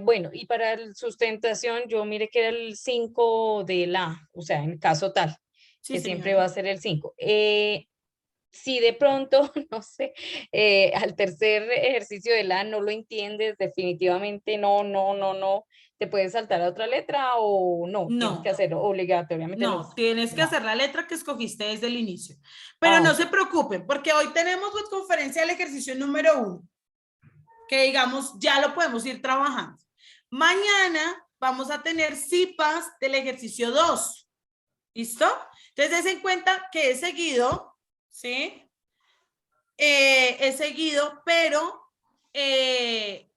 Bueno, y para la sustentación, yo mire que era el 5 de la, o sea, en caso tal, sí, que señora. siempre va a ser el 5. Si de pronto, no sé, al tercer ejercicio de la no lo entiendes, definitivamente no, ¿te puedes saltar a otra letra o no? Tienes que hacerlo obligatoriamente. No, tienes que hacer la letra que escogiste desde el inicio. Pero no se preocupen, porque hoy tenemos la conferencia del ejercicio número 1, que digamos ya lo podemos ir trabajando. Mañana vamos a tener CIPAS del ejercicio 2. ¿Listo? Entonces, den en cuenta que es seguido, ¿sí? Es seguido, pero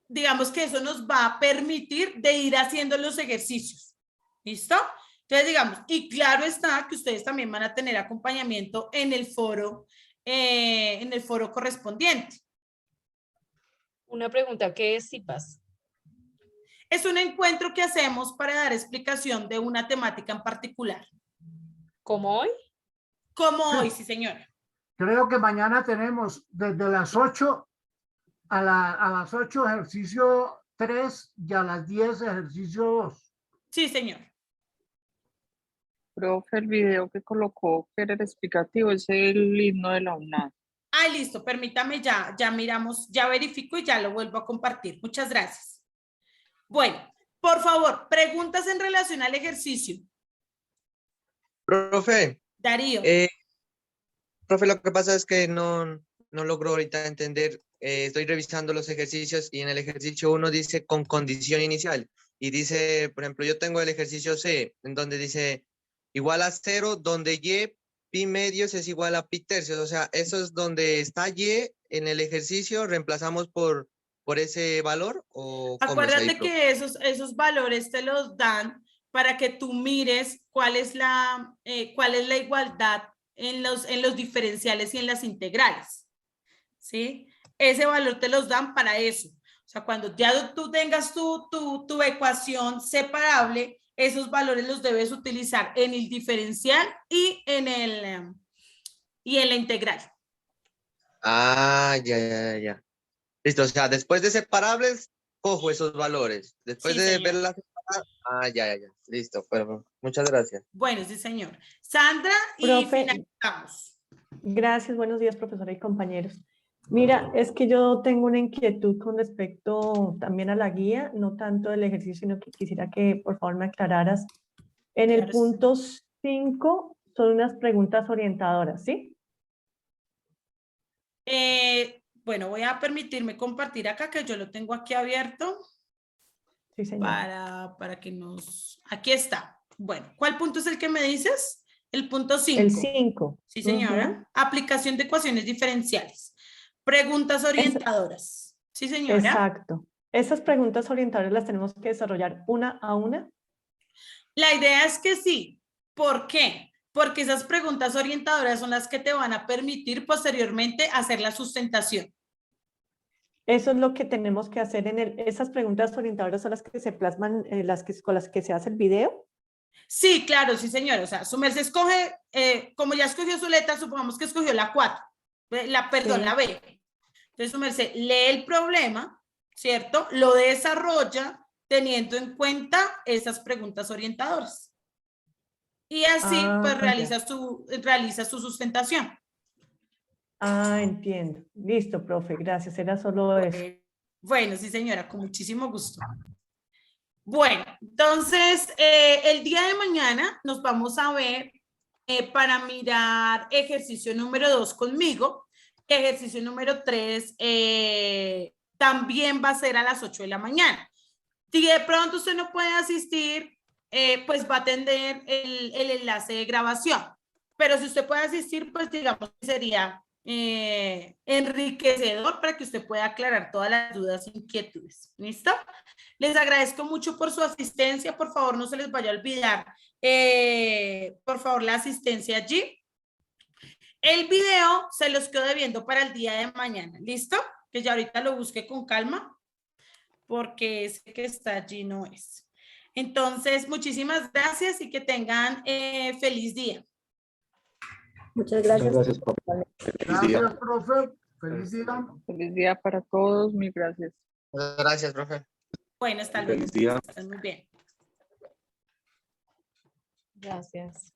digamos que eso nos va a permitir de ir haciendo los ejercicios. ¿Listo? Entonces, digamos, y claro está que ustedes también van a tener acompañamiento en el foro correspondiente. Una pregunta, ¿qué es CIPAS? Es un encuentro que hacemos para dar explicación de una temática en particular. ¿Cómo hoy? Como hoy, sí, señora. Creo que mañana tenemos desde las 8 a las 8 ejercicio 3 y a las 10 ejercicio 2. Sí, señor. Profe, el video que colocó que era el explicativo es el himno de la UNAM. Ah, listo, permítame, ya miramos, ya verifico y ya lo vuelvo a compartir. Muchas gracias. Bueno, por favor, preguntas en relación al ejercicio. Profe, Darío. profe, lo que pasa es que no logro ahorita entender. Estoy revisando los ejercicios y en el ejercicio 1 dice con condición inicial. Y dice, por ejemplo, yo tengo el ejercicio C, en donde dice igual a 0, donde Y, pi medios es igual a pi tercios. O sea, eso es donde está Y en el ejercicio, reemplazamos por ese valor. ¿O cómo es ahí, Acuérdate profe? que esos valores te los dan para que tú mires cuál es la igualdad en los diferenciales y en las integrales. ¿Sí? Ese valor te los dan para eso. O sea, cuando ya tú tengas tu ecuación separable, esos valores los debes utilizar en el diferencial y en la integral. Ah, ya. Listo, o sea, después de separables, cojo esos valores. Después Sí, de señor. verlas separadas, ya. Listo, pero muchas gracias. Bueno, sí, señor. Sandra, y Profe, finalizamos. gracias, buenos días, profesora y compañeros. Mira, es que yo tengo una inquietud con respecto también a la guía, no tanto del ejercicio, sino que quisiera que por favor me aclararas. En el Claro, sí. punto 5 son unas preguntas orientadoras, ¿sí? Bueno, voy a permitirme compartir acá, que yo lo tengo aquí abierto Sí, señor. para que nos... Aquí está. Bueno, ¿cuál punto es el que me dices? El punto 5. El 5. Sí, señora. Aplicación de ecuaciones diferenciales. Preguntas orientadoras. Sí, señora. Exacto. Esas preguntas orientadoras las tenemos que desarrollar una a una. La idea es que sí. ¿Por qué? Porque esas preguntas orientadoras son las que te van a permitir posteriormente hacer la sustentación. Eso es lo que tenemos que hacer esas preguntas orientadoras son las que se plasman, con las que se hace el video. Sí, claro, sí, señor. O sea, su merced escoge, como ya escogió su letra, supongamos que escogió la 4, Sí. la B. Entonces, su merced lee el problema, ¿cierto? Lo desarrolla teniendo en cuenta esas preguntas orientadoras. Y así, pues, realiza su sustentación. Ah, entiendo. Listo, profe, gracias. Era solo eso. Bueno, sí, señora, con muchísimo gusto. Bueno, entonces, el día de mañana nos vamos a ver para mirar ejercicio número 2 conmigo. Ejercicio número 3 también va a ser a las 8 de la mañana. Si de pronto usted no puede asistir, pues va a atender el enlace de grabación. Pero si usted puede asistir, pues digamos que sería enriquecedor para que usted pueda aclarar todas las dudas e inquietudes. ¿Listo? Les agradezco mucho por su asistencia. Por favor, no se les vaya a olvidar, por favor, la asistencia allí. El video se los quedo debiendo para el día de mañana. ¿Listo? Que ya ahorita lo busque con calma, porque ese que está allí no es. Entonces, muchísimas gracias y que tengan feliz día. Muchas gracias. Muchas gracias, profe. Feliz día. Gracias, profe. Feliz día. Feliz día para todos, mil gracias. Gracias, profe. Bueno, hasta luego. Feliz día. Están muy bien. Gracias.